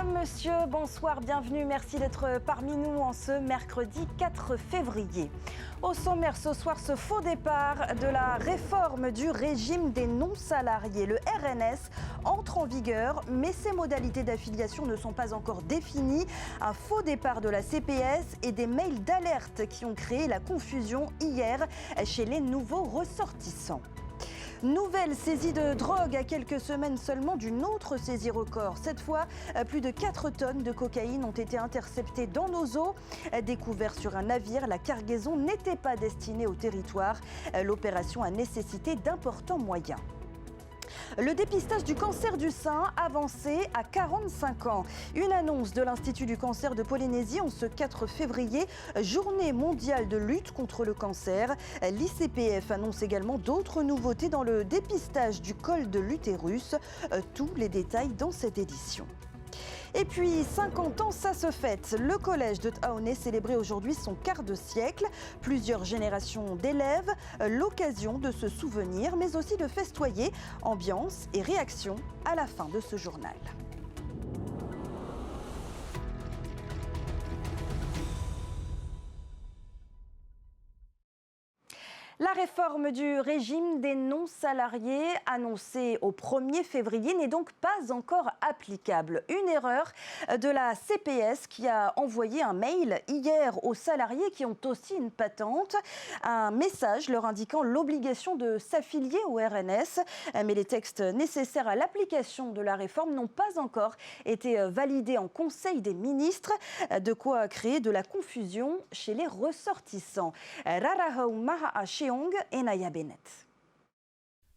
Mesdames, Messieurs, bonsoir, bienvenue. Merci d'être parmi nous en ce mercredi 4 février. Au sommaire ce soir, ce faux départ de la réforme du régime des non-salariés. Le RNS entre en vigueur, mais ses modalités d'affiliation ne sont pas encore définies. Un faux départ de la CPS et des mails d'alerte qui ont créé la confusion hier chez les nouveaux ressortissants. Nouvelle saisie de drogue à quelques semaines seulement d'une autre saisie record. Cette fois, plus de 4 tonnes de cocaïne ont été interceptées dans nos eaux. Découvert sur un navire, la cargaison n'était pas destinée au territoire. L'opération a nécessité d'importants moyens. Le dépistage du cancer du sein avancé à 45 ans. Une annonce de l'Institut du cancer de Polynésie en ce 4 février, journée mondiale de lutte contre le cancer. L'ICPF annonce également d'autres nouveautés dans le dépistage du col de l'utérus. Tous les détails dans cette édition. Et puis, 50 ans, ça se fête. Le collège de Taoné célébrait aujourd'hui son quart de siècle. Plusieurs générations d'élèves, l'occasion de se souvenir, mais aussi de festoyer. Ambiance et réaction à la fin de ce journal. La réforme du régime des non-salariés annoncée au 1er février n'est donc pas encore applicable. Une erreur de la CPS qui a envoyé un mail hier aux salariés qui ont aussi une patente. Un message leur indiquant l'obligation de s'affilier au RNS. Mais les textes nécessaires à l'application de la réforme n'ont pas encore été validés en Conseil des ministres. De quoi créer de la confusion chez les ressortissants. Rarahou Maha et Naya Bennett.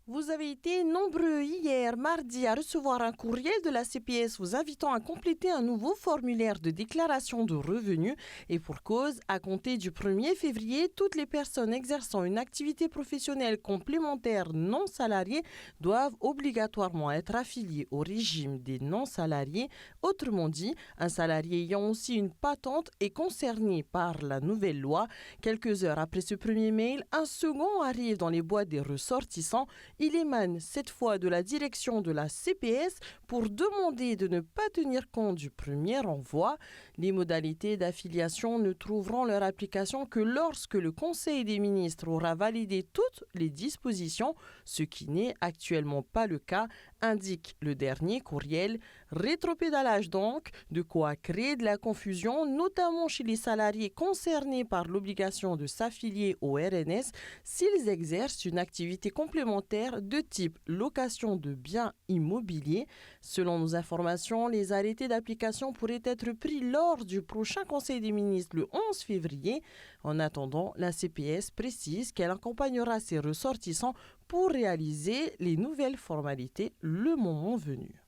Vous avez été nombreux hier, mardi, à recevoir un courriel de la CPS vous invitant à compléter un nouveau formulaire de déclaration de revenus. Et pour cause, à compter du 1er février, toutes les personnes exerçant une activité professionnelle complémentaire non salariée doivent obligatoirement être affiliées au régime des non-salariés. Autrement dit, un salarié ayant aussi une patente est concerné par la nouvelle loi. Quelques heures après ce premier mail, un second arrive dans les boîtes des ressortissants. Il émane cette fois de la direction de la CPS pour demander de ne pas tenir compte du premier envoi. Les modalités d'affiliation ne trouveront leur application que lorsque le Conseil des ministres aura validé toutes les dispositions, ce qui n'est actuellement pas le cas, indique le dernier courriel. Rétropédalage donc, de quoi créer de la confusion, notamment chez les salariés concernés par l'obligation de s'affilier au RNS s'ils exercent une activité complémentaire de type location de biens immobiliers. Selon nos informations, les arrêtés d'application pourraient être pris lors du prochain Conseil des ministres le 11 février. En attendant, la CPS précise qu'elle accompagnera ses ressortissants pour réaliser les nouvelles formalités le moment venu.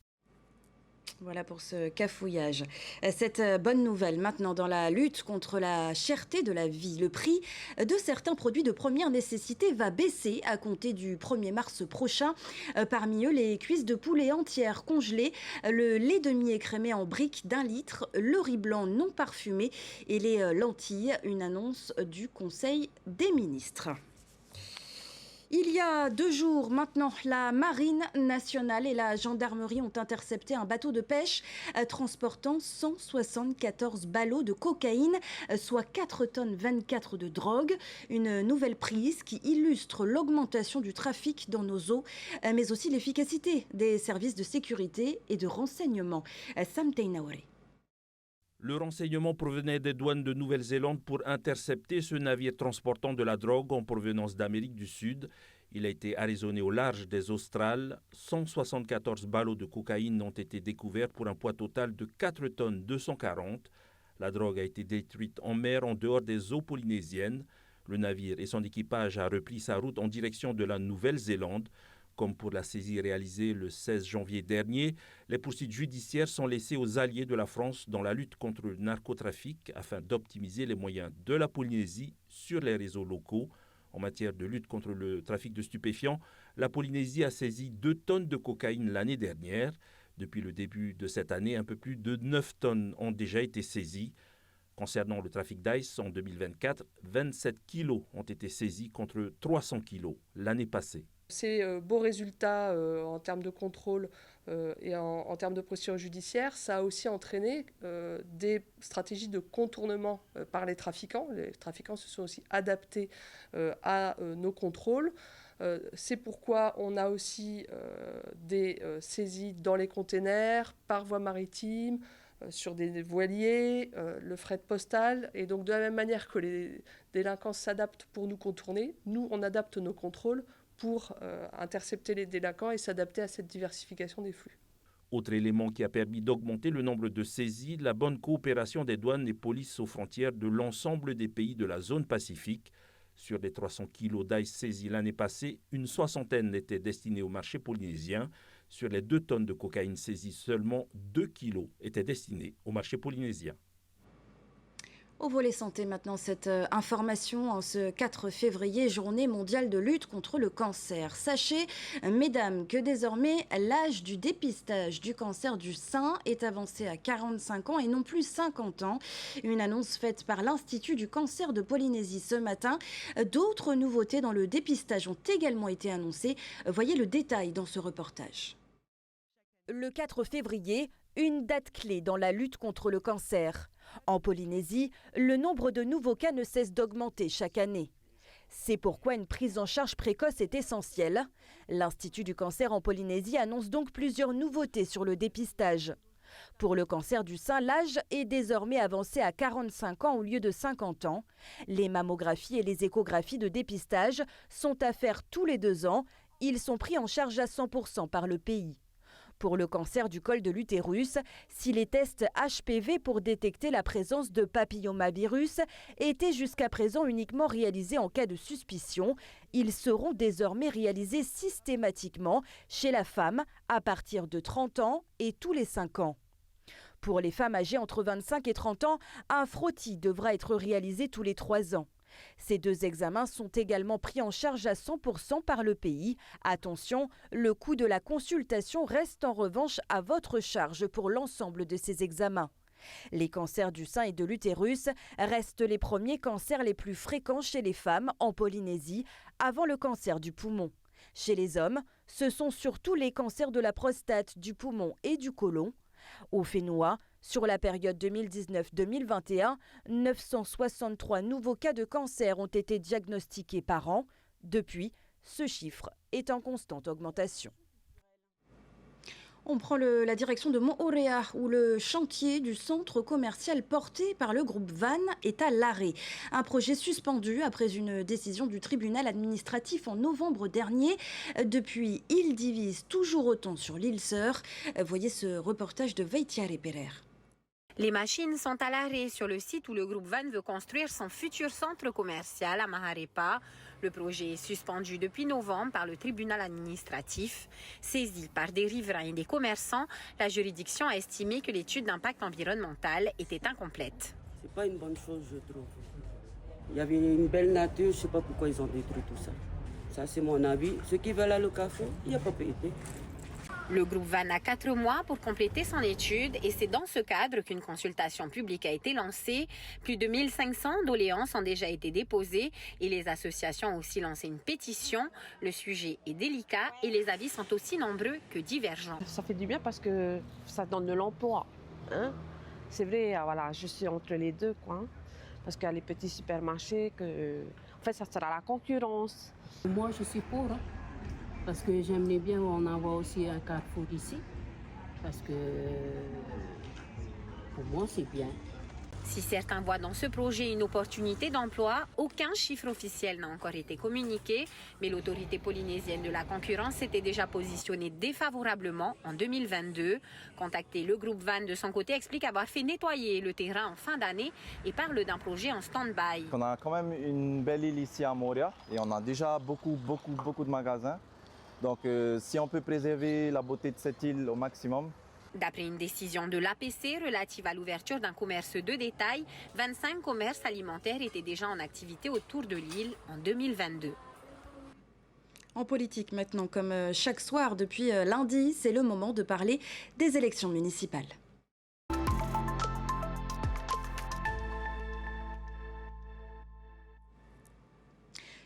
Voilà pour ce cafouillage. Cette bonne nouvelle maintenant dans la lutte contre la cherté de la vie. Le prix de certains produits de première nécessité va baisser à compter du 1er mars prochain. Parmi eux, les cuisses de poulet entières congelées, le lait demi-écrémé en briques d'1 litre, le riz blanc non parfumé et les lentilles. Une annonce du Conseil des ministres. Il y a 2 jours maintenant, la Marine nationale et la gendarmerie ont intercepté un bateau de pêche transportant 174 ballots de cocaïne, soit 4 tonnes 24 de drogue. Une nouvelle prise qui illustre l'augmentation du trafic dans nos eaux, mais aussi l'efficacité des services de sécurité et de renseignement. Sam Teinaoure. Le renseignement provenait des douanes de Nouvelle-Zélande pour intercepter ce navire transportant de la drogue en provenance d'Amérique du Sud. Il a été arraisonné au large des Australes. 174 ballots de cocaïne ont été découverts pour un poids total de 4 tonnes 240. La drogue a été détruite en mer en dehors des eaux polynésiennes. Le navire et son équipage a repris sa route en direction de la Nouvelle-Zélande. Comme pour la saisie réalisée le 16 janvier dernier, les poursuites judiciaires sont laissées aux alliés de la France dans la lutte contre le narcotrafic afin d'optimiser les moyens de la Polynésie sur les réseaux locaux. En matière de lutte contre le trafic de stupéfiants, la Polynésie a saisi 2 tonnes de cocaïne l'année dernière. Depuis le début de cette année, un peu plus de 9 tonnes ont déjà été saisies. Concernant le trafic d'ice, en 2024, 27 kilos ont été saisis contre 300 kilos l'année passée. Ces beaux résultats en termes de contrôle Et en termes de procédure judiciaire, ça a aussi entraîné des stratégies de contournement par les trafiquants. Les trafiquants se sont aussi adaptés à nos contrôles. C'est pourquoi on a aussi des saisies dans les containers, par voie maritime, sur des voiliers, le fret postal. Et donc de la même manière que les délinquants s'adaptent pour nous contourner, nous on adapte nos contrôles pour intercepter les délinquants et s'adapter à cette diversification des flux. Autre élément qui a permis d'augmenter le nombre de saisies, la bonne coopération des douanes et polices aux frontières de l'ensemble des pays de la zone Pacifique. Sur les 300 kilos d'ail saisis l'année passée, une soixantaine étaient destinés au marché polynésien. Sur les 2 tonnes de cocaïne saisies, seulement 2 kilos étaient destinés au marché polynésien. Au volet santé maintenant, cette information en ce 4 février, journée mondiale de lutte contre le cancer. Sachez, mesdames, que désormais l'âge du dépistage du cancer du sein est avancé à 45 ans et non plus 50 ans. Une annonce faite par l'Institut du cancer de Polynésie ce matin. D'autres nouveautés dans le dépistage ont également été annoncées. Voyez le détail dans ce reportage. Le 4 février, une date clé dans la lutte contre le cancer. En Polynésie, le nombre de nouveaux cas ne cesse d'augmenter chaque année. C'est pourquoi une prise en charge précoce est essentielle. L'Institut du cancer en Polynésie annonce donc plusieurs nouveautés sur le dépistage. Pour le cancer du sein, l'âge est désormais avancé à 45 ans au lieu de 50 ans. Les mammographies et les échographies de dépistage sont à faire tous les 2 ans. Ils sont pris en charge à 100% par le pays. Pour le cancer du col de l'utérus, si les tests HPV pour détecter la présence de papillomavirus étaient jusqu'à présent uniquement réalisés en cas de suspicion, ils seront désormais réalisés systématiquement chez la femme à partir de 30 ans et tous les 5 ans. Pour les femmes âgées entre 25 et 30 ans, un frottis devra être réalisé tous les 3 ans. Ces 2 examens sont également pris en charge à 100% par le pays. Attention, le coût de la consultation reste en revanche à votre charge pour l'ensemble de ces examens. Les cancers du sein et de l'utérus restent les premiers cancers les plus fréquents chez les femmes en Polynésie, avant le cancer du poumon. Chez les hommes, ce sont surtout les cancers de la prostate, du poumon et du côlon. Au Fénois, sur la période 2019-2021, 963 nouveaux cas de cancer ont été diagnostiqués par an. Depuis, ce chiffre est en constante augmentation. On prend la direction de Mont-Oréa, où le chantier du centre commercial porté par le groupe Van est à l'arrêt. Un projet suspendu après une décision du tribunal administratif en novembre dernier. Depuis, il divise toujours autant sur l'île Sœur. Voyez ce reportage de Veitiare Perer. Les machines sont à l'arrêt sur le site où le groupe Van veut construire son futur centre commercial à Maharepa. Le projet est suspendu depuis novembre par le tribunal administratif. Saisi par des riverains et des commerçants, la juridiction a estimé que l'étude d'impact environnemental était incomplète. C'est pas une bonne chose, je trouve. Il y avait une belle nature, je ne sais pas pourquoi ils ont détruit tout ça. Ça, c'est mon avis. Ceux qui veulent aller au café, il n'y a pas payé. Le groupe Van a 4 mois pour compléter son étude et c'est dans ce cadre qu'une consultation publique a été lancée. Plus de 1500 doléances ont déjà été déposées et les associations ont aussi lancé une pétition. Le sujet est délicat et les avis sont aussi nombreux que divergents. Ça fait du bien parce que ça donne de l'emploi. Hein? C'est vrai, voilà, je suis entre les deux, quoi. Hein? Parce qu'il y a les petits supermarchés, en fait, ça sera la concurrence. Moi, je suis pour. Hein? Parce que j'aimerais bien on envoie aussi un carrefour ici. Parce que pour moi, c'est bien. Si certains voient dans ce projet une opportunité d'emploi, aucun chiffre officiel n'a encore été communiqué. Mais l'autorité polynésienne de la concurrence s'était déjà positionnée défavorablement en 2022. Contacté, le groupe Van de son côté explique avoir fait nettoyer le terrain en fin d'année et parle d'un projet en stand-by. On a quand même une belle île ici à Moorea et on a déjà beaucoup de magasins. Donc si on peut préserver la beauté de cette île au maximum. D'après une décision de l'APC relative à l'ouverture d'un commerce de détail, 25 commerces alimentaires étaient déjà en activité autour de l'île en 2022. En politique maintenant, comme chaque soir depuis lundi, c'est le moment de parler des élections municipales.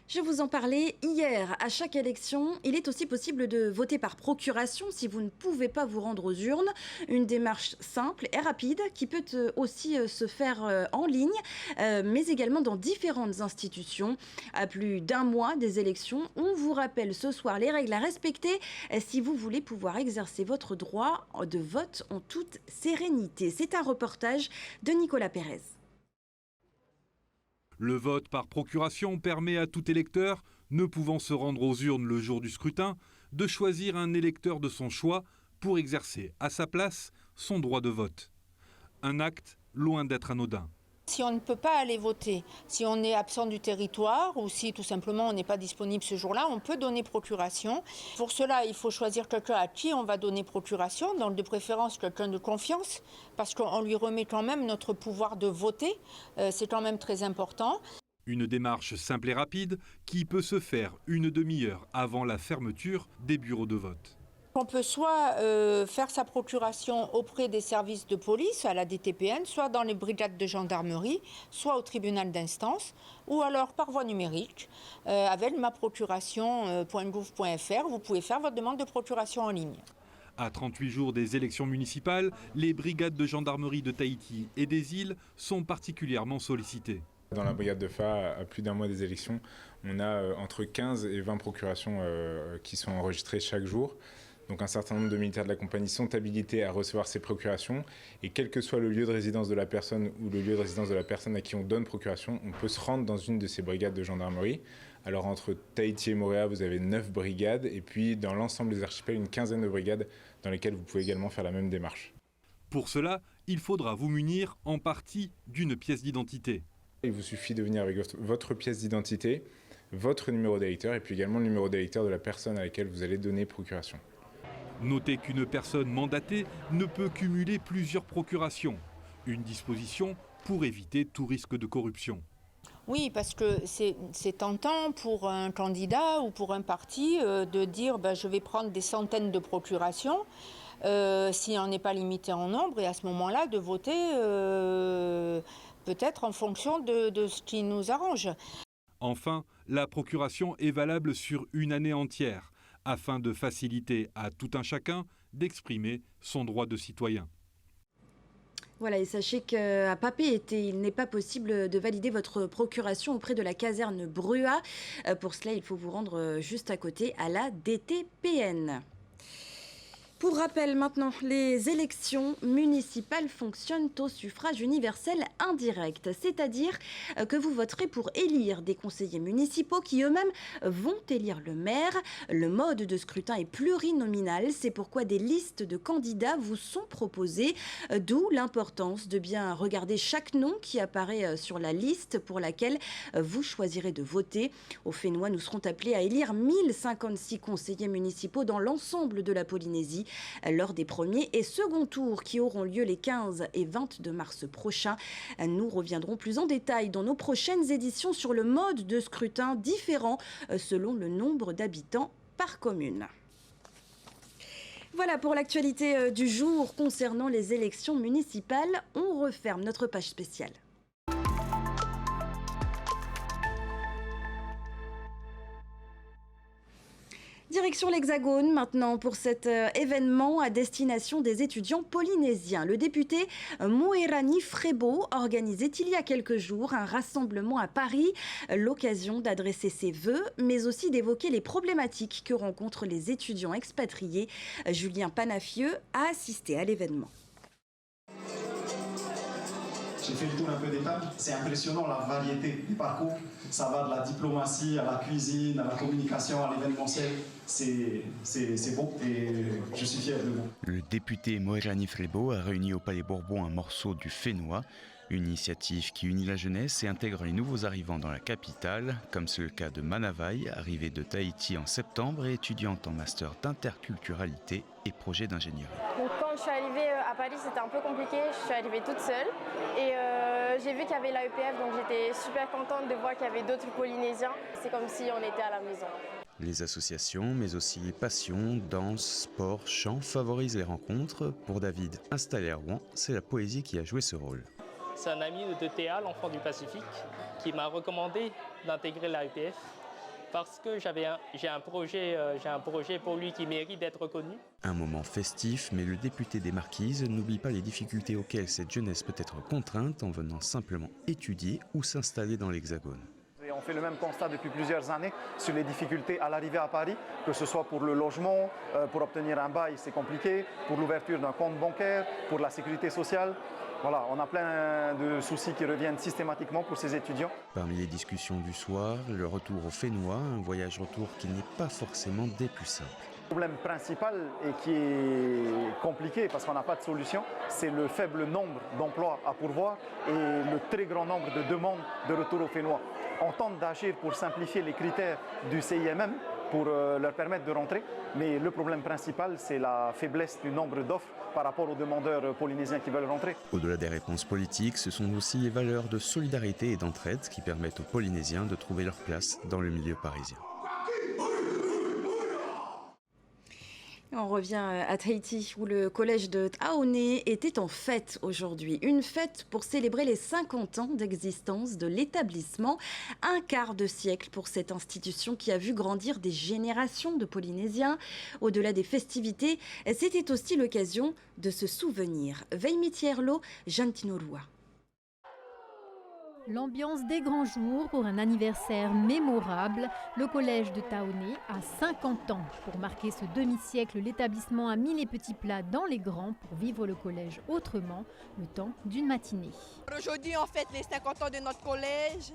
Je vous en parlais hier. À chaque élection, il est aussi possible de voter par procuration si vous ne pouvez pas vous rendre aux urnes. Une démarche simple et rapide qui peut aussi se faire en ligne, mais également dans différentes institutions. À plus d'un mois des élections, on vous rappelle ce soir les règles à respecter si vous voulez pouvoir exercer votre droit de vote en toute sérénité. C'est un reportage de Nicolas Pérez. Le vote par procuration permet à tout électeur, ne pouvant se rendre aux urnes le jour du scrutin, de choisir un électeur de son choix pour exercer à sa place son droit de vote. Un acte loin d'être anodin. Si on ne peut pas aller voter, si on est absent du territoire ou si tout simplement on n'est pas disponible ce jour-là, on peut donner procuration. Pour cela, il faut choisir quelqu'un à qui on va donner procuration, donc de préférence quelqu'un de confiance, parce qu'on lui remet quand même notre pouvoir de voter, c'est quand même très important. Une démarche simple et rapide qui peut se faire une demi-heure avant la fermeture des bureaux de vote. On peut soit faire sa procuration auprès des services de police, à la DTPN, soit dans les brigades de gendarmerie, soit au tribunal d'instance, ou alors par voie numérique. Avec maprocuration.gouv.fr, vous pouvez faire votre demande de procuration en ligne. À 38 jours des élections municipales, les brigades de gendarmerie de Tahiti et des îles sont particulièrement sollicitées. Dans la brigade de FA, à plus d'un mois des élections, on a entre 15 et 20 procurations qui sont enregistrées chaque jour. Donc un certain nombre de militaires de la compagnie sont habilités à recevoir ces procurations et quel que soit le lieu de résidence de la personne ou le lieu de résidence de la personne à qui on donne procuration, on peut se rendre dans une de ces brigades de gendarmerie. Alors entre Tahiti et Moorea, vous avez 9 brigades et puis dans l'ensemble des archipels, une quinzaine de brigades dans lesquelles vous pouvez également faire la même démarche. Pour cela, il faudra vous munir en partie d'une pièce d'identité. Il vous suffit de venir avec votre pièce d'identité, votre numéro d'électeur et puis également le numéro d'électeur de la personne à laquelle vous allez donner procuration. Notez qu'une personne mandatée ne peut cumuler plusieurs procurations. Une disposition pour éviter tout risque de corruption. Oui, parce que c'est tentant pour un candidat ou pour un parti de dire je vais prendre des centaines de procurations si on n'est pas limité en nombre et à ce moment-là de voter peut-être en fonction de ce qui nous arrange. Enfin, la procuration est valable sur une année entière, afin de faciliter à tout un chacun d'exprimer son droit de citoyen. Voilà, et sachez qu'à Papeete, il n'est pas possible de valider votre procuration auprès de la caserne Brua. Pour cela, il faut vous rendre juste à côté à la DTPN. Pour rappel maintenant, les élections municipales fonctionnent au suffrage universel indirect, c'est-à-dire que vous voterez pour élire des conseillers municipaux qui eux-mêmes vont élire le maire. Le mode de scrutin est plurinominal, c'est pourquoi des listes de candidats vous sont proposées, d'où l'importance de bien regarder chaque nom qui apparaît sur la liste pour laquelle vous choisirez de voter. Au Fénois, nous serons appelés à élire 1056 conseillers municipaux dans l'ensemble de la Polynésie lors des premiers et seconds tours qui auront lieu les 15 et 22 mars prochains. Nous reviendrons plus en détail dans nos prochaines éditions sur le mode de scrutin différent selon le nombre d'habitants par commune. Voilà pour l'actualité du jour concernant les élections municipales. On referme notre page spéciale. Direction l'Hexagone maintenant pour cet événement à destination des étudiants polynésiens. Le député Moerani Frebo organisait il y a quelques jours un rassemblement à Paris, l'occasion d'adresser ses vœux, mais aussi d'évoquer les problématiques que rencontrent les étudiants expatriés. Julien Panafieux a assisté à l'événement. J'ai fait le tour un peu des tables. C'est impressionnant la variété des parcours. Ça va de la diplomatie à la cuisine, à la communication, à l'événementiel. C'est beau et je suis fier de vous. Le député Moerani Frebo a réuni au Palais Bourbon un morceau du Fénois, une initiative qui unit la jeunesse et intègre les nouveaux arrivants dans la capitale, comme c'est le cas de Manavai, arrivée de Tahiti en septembre et étudiante en master d'interculturalité et projet d'ingénierie. Donc quand je suis arrivée à Paris, c'était un peu compliqué, je suis arrivée toute seule et j'ai vu qu'il y avait l'AEPF, donc j'étais super contente de voir qu'il y avait d'autres Polynésiens. C'est comme si on était à la maison. Les associations, mais aussi les passions, danse, sport, chant favorisent les rencontres. Pour David, installé à Rouen, c'est la poésie qui a joué ce rôle. C'est un ami de Théa, l'enfant du Pacifique, qui m'a recommandé d'intégrer l'AEPF. parce que j'ai un projet pour lui qui mérite d'être reconnu. Un moment festif, mais le député des Marquises n'oublie pas les difficultés auxquelles cette jeunesse peut être contrainte en venant simplement étudier ou s'installer dans l'Hexagone. Et on fait le même constat depuis plusieurs années sur les difficultés à l'arrivée à Paris, que ce soit pour le logement, pour obtenir un bail, c'est compliqué, pour l'ouverture d'un compte bancaire, pour la sécurité sociale. Voilà, on a plein de soucis qui reviennent systématiquement pour ces étudiants. Parmi les discussions du soir, le retour au Fénois, un voyage-retour qui n'est pas forcément des plus simples. Le problème principal et qui est compliqué parce qu'on n'a pas de solution, c'est le faible nombre d'emplois à pourvoir et le très grand nombre de demandes de retour au Fénois. On tente d'agir pour simplifier les critères du CIMM pour leur permettre de rentrer, mais le problème principal, c'est la faiblesse du nombre d'offres par rapport aux demandeurs polynésiens qui veulent rentrer. Au-delà des réponses politiques, ce sont aussi les valeurs de solidarité et d'entraide qui permettent aux Polynésiens de trouver leur place dans le milieu parisien. On revient à Tahiti où le collège de Taoné était en fête aujourd'hui. Une fête pour célébrer les 50 ans d'existence de l'établissement. Un quart de siècle pour cette institution qui a vu grandir des générations de Polynésiens. Au-delà des festivités, c'était aussi l'occasion de se souvenir. Veimitierlo Jantinorua. L'ambiance des grands jours pour un anniversaire mémorable. Le collège de Taoné a 50 ans. Pour marquer ce demi-siècle, l'établissement a mis les petits plats dans les grands pour vivre le collège autrement, le temps d'une matinée. Aujourd'hui, on fête les 50 ans de notre collège.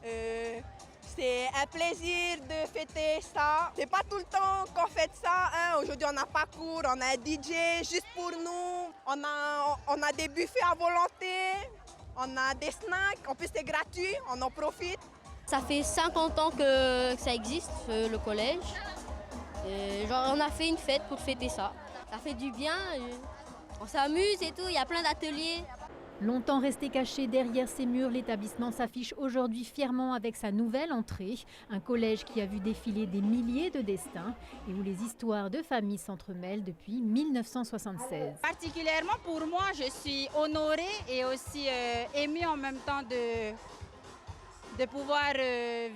C'est un plaisir de fêter ça. C'est pas tout le temps qu'on fête ça. Hein. Aujourd'hui, on n'a pas cours, on a un DJ juste pour nous. On a des buffets à volonté. On a des snacks, en plus c'est gratuit, on en profite. Ça fait 50 ans que ça existe, le collège. On a fait une fête pour fêter ça. Ça fait du bien, on s'amuse et tout, il y a plein d'ateliers. Longtemps resté caché derrière ses murs, l'établissement s'affiche aujourd'hui fièrement avec sa nouvelle entrée. Un collège qui a vu défiler des milliers de destins et où les histoires de famille s'entremêlent depuis 1976. Particulièrement pour moi, je suis honorée et aussi émue en même temps de pouvoir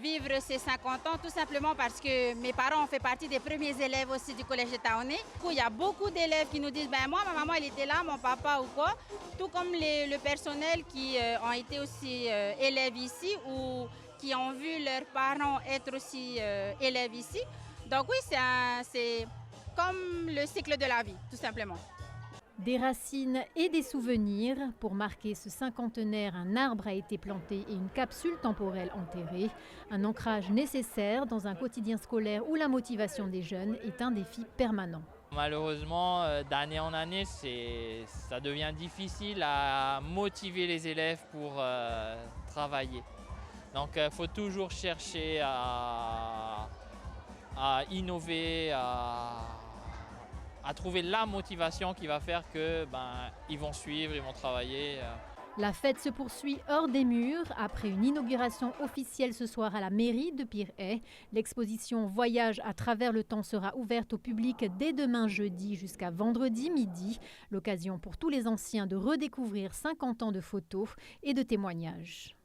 vivre ces 50 ans, tout simplement parce que mes parents ont fait partie des premiers élèves aussi du collège de Taoné. Il y a beaucoup d'élèves qui nous disent moi, ma maman elle était là, mon papa ou quoi, tout comme le personnel qui ont été aussi élèves ici ou qui ont vu leurs parents être aussi élèves ici. Donc oui, c'est comme le cycle de la vie, tout simplement. Des racines et des souvenirs. Pour marquer ce cinquantenaire, un arbre a été planté et une capsule temporelle enterrée. Un ancrage nécessaire dans un quotidien scolaire où la motivation des jeunes est un défi permanent. Malheureusement, d'année en année, ça devient difficile à motiver les élèves pour travailler. Donc il faut toujours chercher à innover, à trouver la motivation qui va faire que ils vont suivre, ils vont travailler. La fête se poursuit hors des murs. Après une inauguration officielle ce soir à la mairie de Pirée, l'exposition Voyage à travers le temps sera ouverte au public dès demain jeudi jusqu'à vendredi midi. L'occasion pour tous les anciens de redécouvrir 50 ans de photos et de témoignages.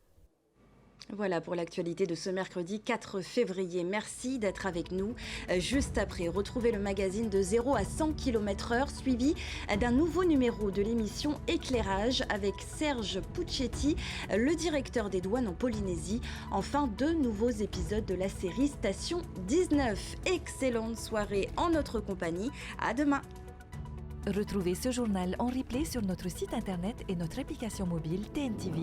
Voilà pour l'actualité de ce mercredi 4 février. Merci d'être avec nous. Juste après, retrouvez le magazine de 0 à 100 km/h suivi d'un nouveau numéro de l'émission Éclairage avec Serge Puccetti, le directeur des douanes en Polynésie. Enfin, 2 nouveaux épisodes de la série Station 19. Excellente soirée en notre compagnie. À demain. Retrouvez ce journal en replay sur notre site internet et notre application mobile TNTV.